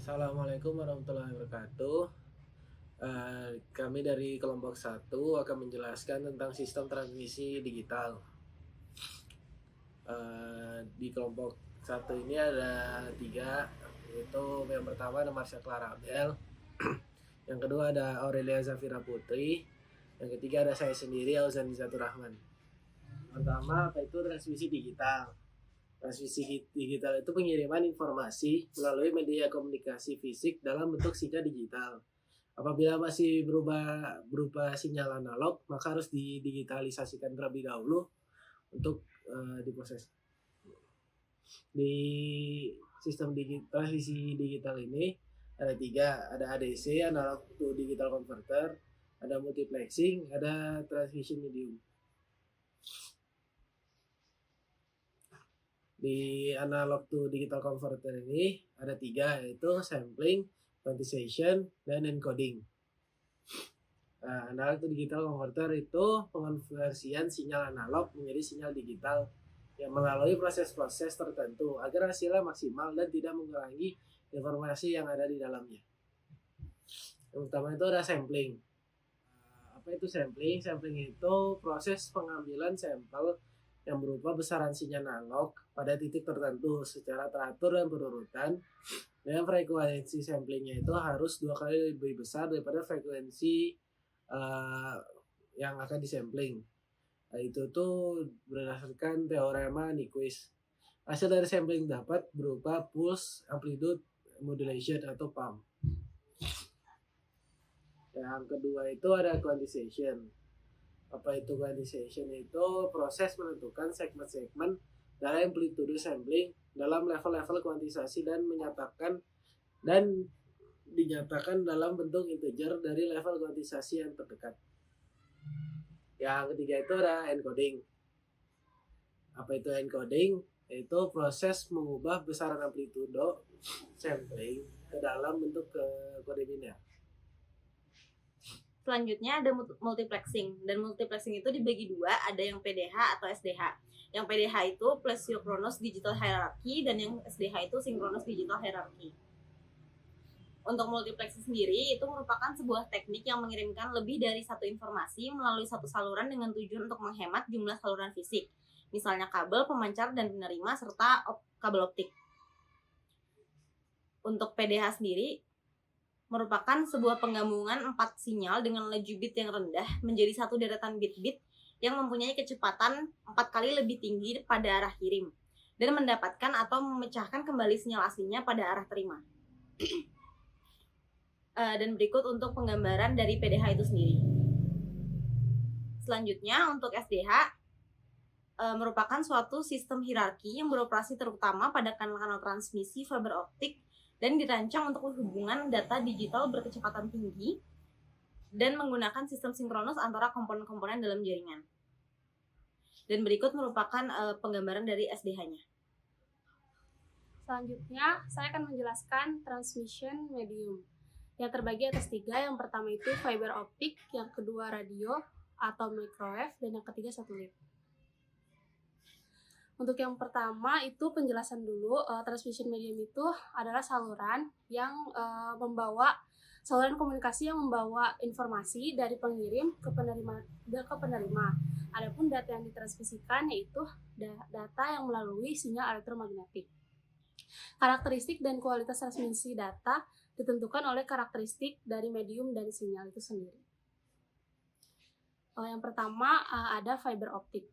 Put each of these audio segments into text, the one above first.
Assalamualaikum warahmatullahi wabarakatuh. Kami dari kelompok satu akan menjelaskan tentang sistem transmisi digital. Di kelompok satu ini ada 3, yaitu yang pertama ada Marsha Clarabel, yang kedua ada Aurelia Zafira Putri, yang ketiga ada saya sendiri, Auzan Zatur Rahman. Pertama, apa itu transmisi digital? Transmisi digital itu pengiriman informasi melalui media komunikasi fisik dalam bentuk sinyal digital. Apabila masih berupa sinyal analog, maka harus didigitalisasikan terlebih dahulu untuk diproses. Di sistem transmisi digital ini ada 3, ada ADC, analog to digital converter, ada multiplexing, ada transmission medium. Di analog to digital converter ini ada 3, yaitu sampling, quantization, dan encoding. Analog to digital converter itu pengonversian sinyal analog menjadi sinyal digital yang melalui proses-proses tertentu agar hasilnya maksimal dan tidak mengurangi informasi yang ada di dalamnya. Yang pertama itu ada sampling. Apa itu sampling? Sampling itu proses pengambilan sampel yang berupa besaran sinyal analog pada titik tertentu secara teratur dan berurutan, dan frekuensi samplingnya itu harus 2 kali lebih besar daripada frekuensi yang akan disampling. Itu tuh berdasarkan teorema Nyquist. Hasil dari sampling dapat berupa pulse amplitude modulation atau PAM. Yang kedua itu ada quantization. Apa itu quantization? Itu proses menentukan segmen-segmen dari amplitude sampling dalam level-level kuantisasi dan dinyatakan dalam bentuk integer dari level kuantisasi yang terdekat. Yang ketiga itu ada encoding. Apa itu encoding? Itu proses mengubah besaran amplitudo sampling ke dalam bentuk kode biner. Selanjutnya ada multiplexing, dan multiplexing itu dibagi 2, ada yang PDH atau SDH. Yang PDH itu Plesiosynchronous Digital Hierarchy, dan yang SDH itu Synchronous Digital Hierarchy. Untuk multiplexing sendiri itu merupakan sebuah teknik yang mengirimkan lebih dari satu informasi melalui satu saluran dengan tujuan untuk menghemat jumlah saluran fisik, misalnya kabel, pemancar, dan penerima, serta kabel optik. Untuk PDH sendiri merupakan sebuah penggabungan 4 sinyal dengan laju bit yang rendah menjadi satu deretan bit-bit yang mempunyai kecepatan 4 kali lebih tinggi pada arah kirim dan mendapatkan atau memecahkan kembali sinyal aslinya pada arah terima. Dan berikut untuk penggambaran dari PDH itu sendiri. Selanjutnya untuk SDH merupakan suatu sistem hierarki yang beroperasi terutama pada kanal transmisi fiber optik dan dirancang untuk hubungan data digital berkecepatan tinggi dan menggunakan sistem sinkronus antara komponen-komponen dalam jaringan. Dan berikut merupakan penggambaran dari SDH-nya. Selanjutnya, saya akan menjelaskan transmission medium yang terbagi atas 3. Yang pertama itu fiber optik, yang kedua radio atau microwave, dan yang ketiga satelit. Untuk yang pertama itu penjelasan dulu. Transmission medium itu adalah saluran yang saluran komunikasi yang membawa informasi dari pengirim ke penerima. Adapun data yang ditransmisikan yaitu data yang melalui sinyal elektromagnetik. Karakteristik dan kualitas transmisi data ditentukan oleh karakteristik dari medium dan sinyal itu sendiri. Yang pertama ada fiber optik.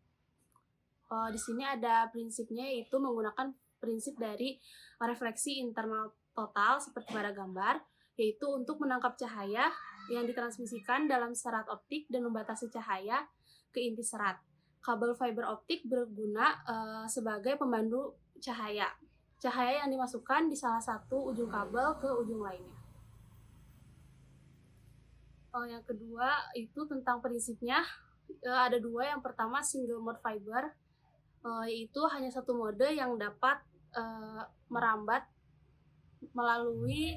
Di sini ada prinsipnya, yaitu menggunakan prinsip dari refleksi internal total seperti pada gambar, yaitu untuk menangkap cahaya yang ditransmisikan dalam serat optik dan membatasi cahaya ke inti serat. Kabel fiber optik berguna sebagai pemandu cahaya yang dimasukkan di salah satu ujung kabel ke ujung lainnya. Yang kedua itu tentang prinsipnya, ada 2. Yang pertama single mode fiber, yaitu hanya satu mode yang dapat merambat melalui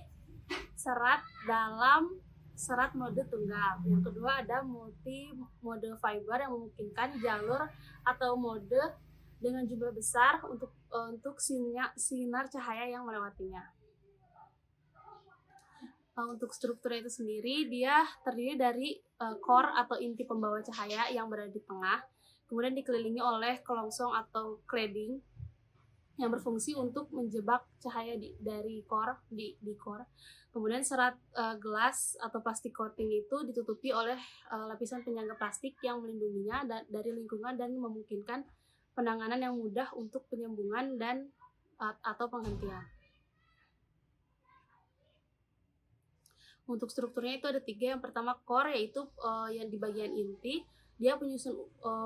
serat dalam serat mode tunggal. Yang kedua ada multi mode fiber yang memungkinkan jalur atau mode dengan jumlah besar untuk sinar cahaya yang melewatinya. Untuk strukturnya itu sendiri, dia terdiri dari core atau inti pembawa cahaya yang berada di tengah, kemudian dikelilingi oleh kelongsong atau cladding yang berfungsi untuk menjebak cahaya dari core di core. Kemudian serat gelas atau plastik coating itu ditutupi oleh lapisan penyangga plastik yang melindunginya dari lingkungan dan memungkinkan penanganan yang mudah untuk penyambungan dan atau penghentian. Untuk strukturnya itu ada 3. Yang pertama core, yaitu yang di bagian inti, dia penyusun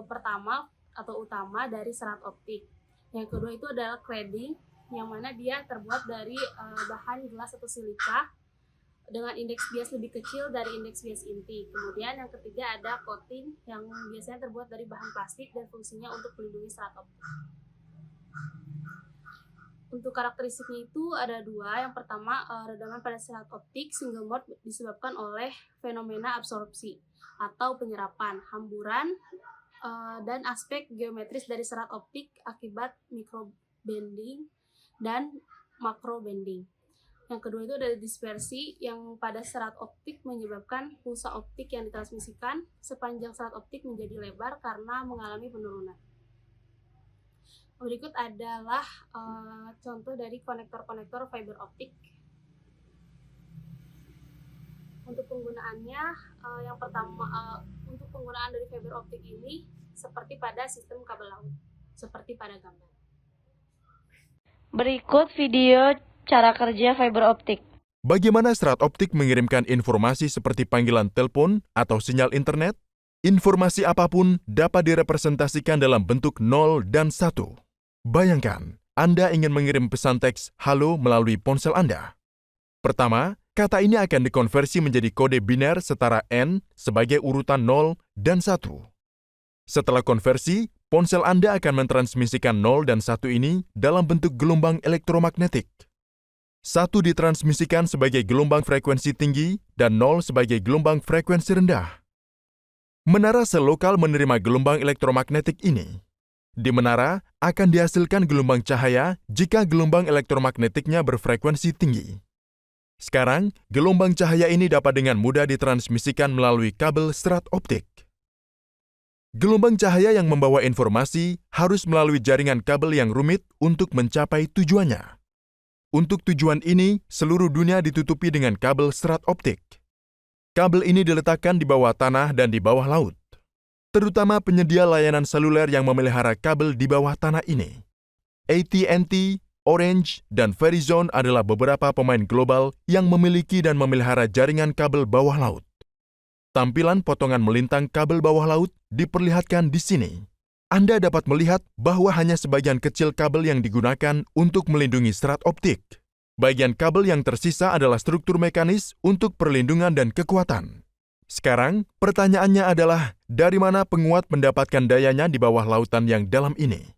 pertama atau utama dari serat optik. Yang kedua itu adalah cladding, yang mana dia terbuat dari bahan gelas atau silika dengan indeks bias lebih kecil dari indeks bias inti. Kemudian yang ketiga ada coating, yang biasanya terbuat dari bahan plastik dan fungsinya untuk melindungi serat optik. Untuk karakteristiknya itu ada 2. Yang pertama, redaman pada serat optik single mode disebabkan oleh fenomena absorpsi atau penyerapan, hamburan, dan aspek geometris dari serat optik akibat micro bending dan macro bending. Yang kedua itu ada dispersi, yang pada serat optik menyebabkan pulsa optik yang ditransmisikan sepanjang serat optik menjadi lebar karena mengalami penurunan. Berikut adalah contoh dari konektor-konektor fiber optik. Untuk penggunaannya, yang pertama, untuk penggunaan dari fiber optik ini seperti pada sistem kabel laut, seperti pada gambar. Berikut video cara kerja fiber optik. Bagaimana serat optik mengirimkan informasi seperti panggilan telepon atau sinyal internet? Informasi apapun dapat direpresentasikan dalam bentuk 0 dan 1. Bayangkan, Anda ingin mengirim pesan teks halo melalui ponsel Anda. Pertama, kata ini akan dikonversi menjadi kode biner setara N sebagai urutan 0 dan 1. Setelah konversi, ponsel Anda akan mentransmisikan 0 dan 1 ini dalam bentuk gelombang elektromagnetik. 1 ditransmisikan sebagai gelombang frekuensi tinggi dan 0 sebagai gelombang frekuensi rendah. Menara sel lokal menerima gelombang elektromagnetik ini. Di menara akan dihasilkan gelombang cahaya jika gelombang elektromagnetiknya berfrekuensi tinggi. Sekarang, gelombang cahaya ini dapat dengan mudah ditransmisikan melalui kabel serat optik. Gelombang cahaya yang membawa informasi harus melalui jaringan kabel yang rumit untuk mencapai tujuannya. Untuk tujuan ini, seluruh dunia ditutupi dengan kabel serat optik. Kabel ini diletakkan di bawah tanah dan di bawah laut. Terutama penyedia layanan seluler yang memelihara kabel di bawah tanah ini. AT&T, Orange, dan Verizon adalah beberapa pemain global yang memiliki dan memelihara jaringan kabel bawah laut. Tampilan potongan melintang kabel bawah laut diperlihatkan di sini. Anda dapat melihat bahwa hanya sebagian kecil kabel yang digunakan untuk melindungi serat optik. Bagian kabel yang tersisa adalah struktur mekanis untuk perlindungan dan kekuatan. Sekarang, pertanyaannya adalah, dari mana penguat mendapatkan dayanya di bawah lautan yang dalam ini?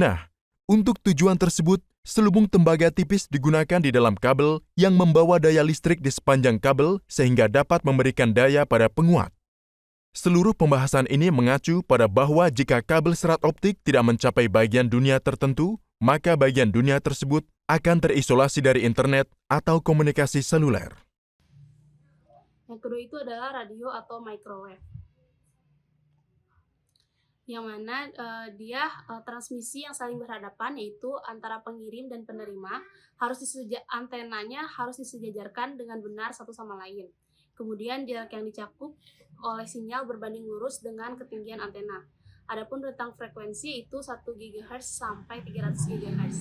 Nah, untuk tujuan tersebut, selubung tembaga tipis digunakan di dalam kabel yang membawa daya listrik di sepanjang kabel sehingga dapat memberikan daya pada penguat. Seluruh pembahasan ini mengacu pada bahwa jika kabel serat optik tidak mencapai bagian dunia tertentu, maka bagian dunia tersebut akan terisolasi dari internet atau komunikasi seluler. Yang kedua itu adalah radio atau microwave, yang mana dia transmisi yang saling berhadapan, yaitu antara pengirim dan penerima. Antenanya harus disejajarkan dengan benar satu sama lain. Kemudian jarak yang dicakup oleh sinyal berbanding lurus dengan ketinggian antena. Adapun rentang frekuensi itu 1 GHz sampai 300 GHz.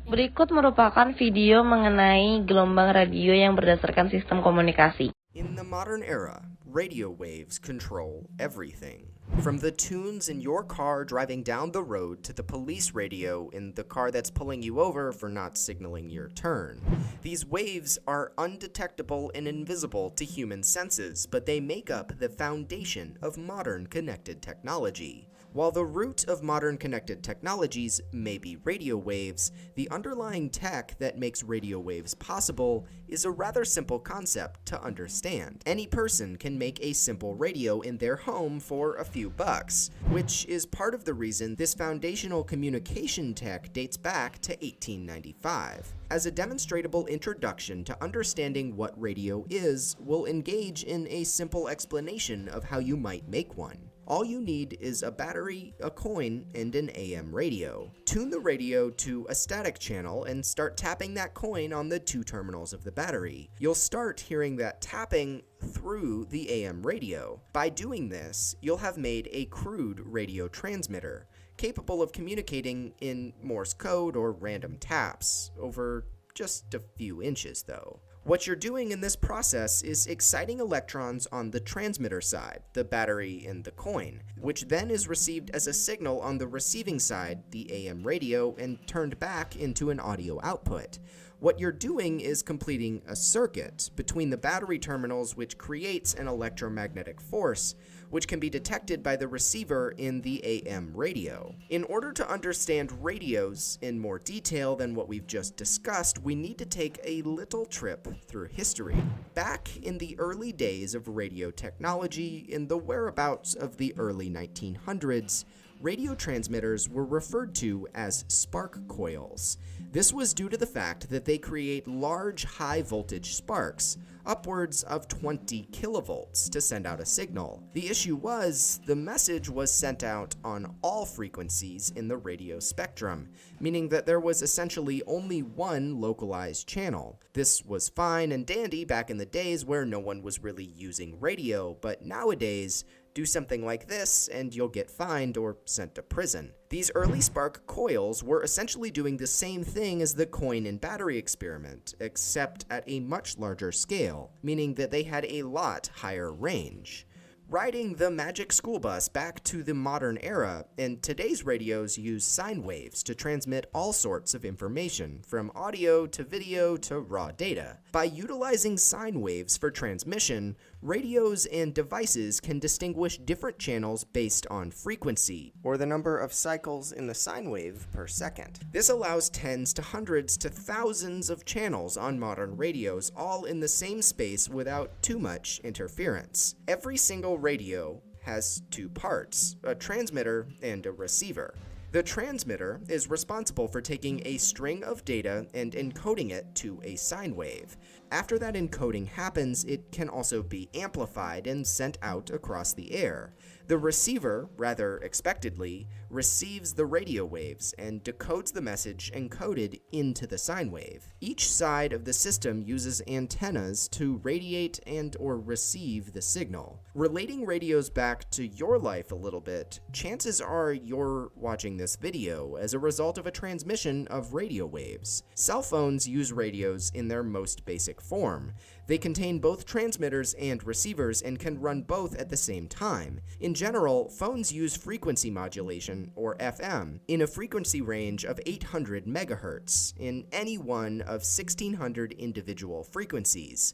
Berikut merupakan video mengenai gelombang radio yang berdasarkan sistem komunikasi. In the modern era, radio waves control everything. From the tunes in your car driving down the road to the police radio in the car that's pulling you over for not signaling your turn. These waves are undetectable and invisible to human senses, but they make up the foundation of modern connected technology. While the root of modern connected technologies may be radio waves, the underlying tech that makes radio waves possible is a rather simple concept to understand. Any person can make a simple radio in their home for a few bucks, which is part of the reason this foundational communication tech dates back to 1895. As a demonstrable introduction to understanding what radio is, we'll engage in a simple explanation of how you might make one. All you need is a battery, a coin, and an AM radio. Tune the radio to a static channel and start tapping that coin on the two terminals of the battery. You'll start hearing that tapping through the AM radio. By doing this, you'll have made a crude radio transmitter, capable of communicating in Morse code or random taps, over just a few inches though. What you're doing in this process is exciting electrons on the transmitter side, the battery and the coin, which then is received as a signal on the receiving side, the AM radio, and turned back into an audio output. What you're doing is completing a circuit between the battery terminals, which creates an electromagnetic force, which can be detected by the receiver in the AM radio. In order to understand radios in more detail than what we've just discussed, we need to take a little trip through history. Back in the early days of radio technology, in the whereabouts of the early 1900s, radio transmitters were referred to as spark coils. This was due to the fact that they create large high-voltage sparks, upwards of 20 kilovolts, to send out a signal. The issue was, the message was sent out on all frequencies in the radio spectrum, meaning that there was essentially only one localized channel. This was fine and dandy back in the days where no one was really using radio, but nowadays, do something like this and you'll get fined or sent to prison. These early spark coils were essentially doing the same thing as the coin and battery experiment, except at a much larger scale, meaning that they had a lot higher range. Riding the magic school bus back to the modern era, and today's radios use sine waves to transmit all sorts of information, from audio to video to raw data. By utilizing sine waves for transmission, radios and devices can distinguish different channels based on frequency, or the number of cycles in the sine wave per second. This allows tens to hundreds to thousands of channels on modern radios, all in the same space without too much interference. Every single radio has two parts, a transmitter and a receiver. The transmitter is responsible for taking a string of data and encoding it to a sine wave. After that encoding happens, it can also be amplified and sent out across the air. The receiver, rather expectedly, receives the radio waves and decodes the message encoded into the sine wave. Each side of the system uses antennas to radiate and or receive the signal. Relating radios back to your life a little bit, chances are you're watching this video as a result of a transmission of radio waves. Cell phones use radios in their most basic form. They contain both transmitters and receivers and can run both at the same time. In general, phones use frequency modulation, or FM, in a frequency range of 800 megahertz in any one of 1600 individual frequencies.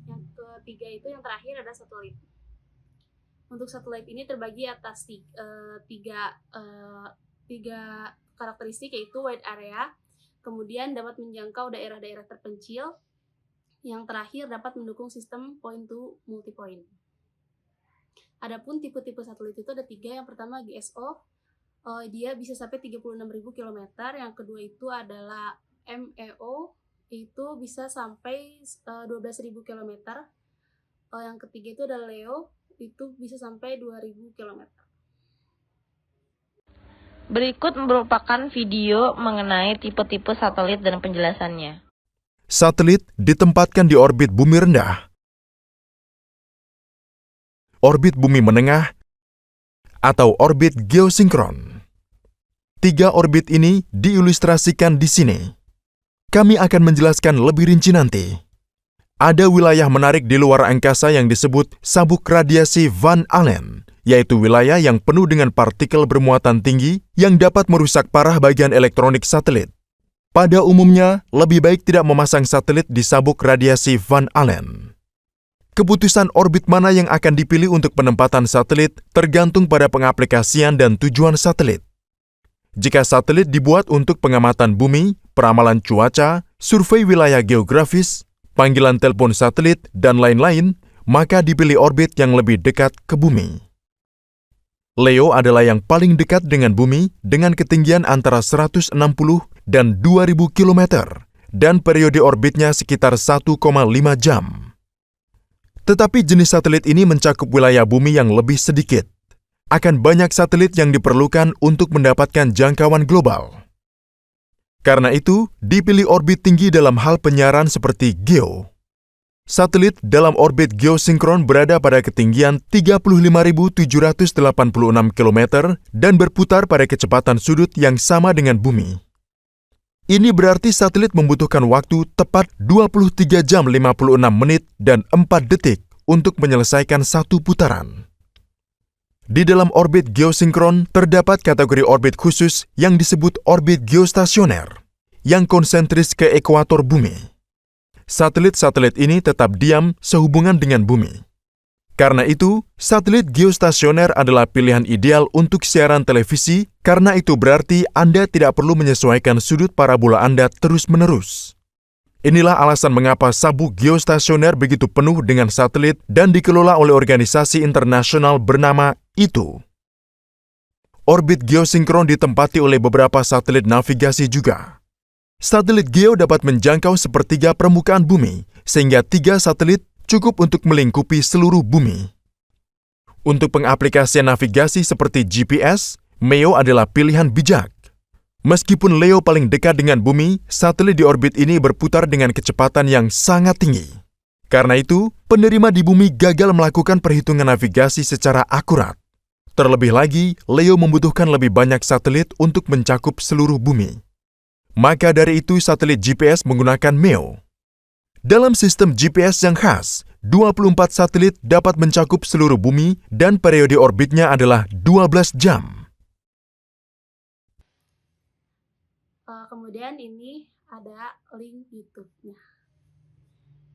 Yang ketiga itu yang terakhir ada satelit. Untuk satelit ini terbagi atas tiga karakteristik, yaitu wide area, kemudian dapat menjangkau daerah-daerah terpencil, yang terakhir dapat mendukung sistem point to multipoint. Adapun tipe-tipe satelit itu ada tiga. Yang pertama GSO, dia bisa sampai 36.000 km. Yang kedua itu adalah MEO, itu bisa sampai 12.000 km. Yang ketiga itu adalah LEO, itu bisa sampai 2.000 km. Berikut merupakan video mengenai tipe-tipe satelit dan penjelasannya. Satelit ditempatkan di orbit bumi rendah, orbit bumi menengah, atau orbit geosinkron. Tiga orbit ini diilustrasikan di sini. Kami akan menjelaskan lebih rinci nanti. Ada wilayah menarik di luar angkasa yang disebut sabuk radiasi Van Allen, yaitu wilayah yang penuh dengan partikel bermuatan tinggi yang dapat merusak parah bagian elektronik satelit. Pada umumnya, lebih baik tidak memasang satelit di sabuk radiasi Van Allen. Keputusan orbit mana yang akan dipilih untuk penempatan satelit tergantung pada pengaplikasian dan tujuan satelit. Jika satelit dibuat untuk pengamatan bumi, peramalan cuaca, survei wilayah geografis, panggilan telepon satelit, dan lain-lain, maka dipilih orbit yang lebih dekat ke bumi. Leo adalah yang paling dekat dengan bumi dengan ketinggian antara 160 dan 2000 km dan periode orbitnya sekitar 1,5 jam. Tetapi jenis satelit ini mencakup wilayah bumi yang lebih sedikit. Akan banyak satelit yang diperlukan untuk mendapatkan jangkauan global. Karena itu, dipilih orbit tinggi dalam hal penyiaran seperti GEO. Satelit dalam orbit geosinkron berada pada ketinggian 35.786 km dan berputar pada kecepatan sudut yang sama dengan bumi. Ini berarti satelit membutuhkan waktu tepat 23 jam 56 menit dan 4 detik untuk menyelesaikan satu putaran. Di dalam orbit geosinkron terdapat kategori orbit khusus yang disebut orbit geostasioner, yang konsentris ke ekuator bumi. Satelit-satelit ini tetap diam sehubungan dengan bumi. Karena itu, satelit geostasioner adalah pilihan ideal untuk siaran televisi karena itu berarti Anda tidak perlu menyesuaikan sudut parabola Anda terus-menerus. Inilah alasan mengapa sabuk geostasioner begitu penuh dengan satelit dan dikelola oleh organisasi internasional bernama ITU. Orbit geosinkron ditempati oleh beberapa satelit navigasi juga. Satelit geo dapat menjangkau sepertiga permukaan bumi, sehingga 3 satelit cukup untuk melingkupi seluruh bumi. Untuk pengaplikasian navigasi seperti GPS, MEO adalah pilihan bijak. Meskipun Leo paling dekat dengan bumi, satelit di orbit ini berputar dengan kecepatan yang sangat tinggi. Karena itu, penerima di bumi gagal melakukan perhitungan navigasi secara akurat. Terlebih lagi, Leo membutuhkan lebih banyak satelit untuk mencakup seluruh bumi. Maka dari itu satelit GPS menggunakan MEO. Dalam sistem GPS yang khas, 24 satelit dapat mencakup seluruh bumi dan periode orbitnya adalah 12 jam. Kemudian ini ada link YouTube-nya.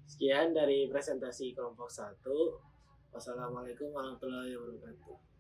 Sekian dari presentasi kelompok 1. Wassalamualaikum warahmatullahi wabarakatuh.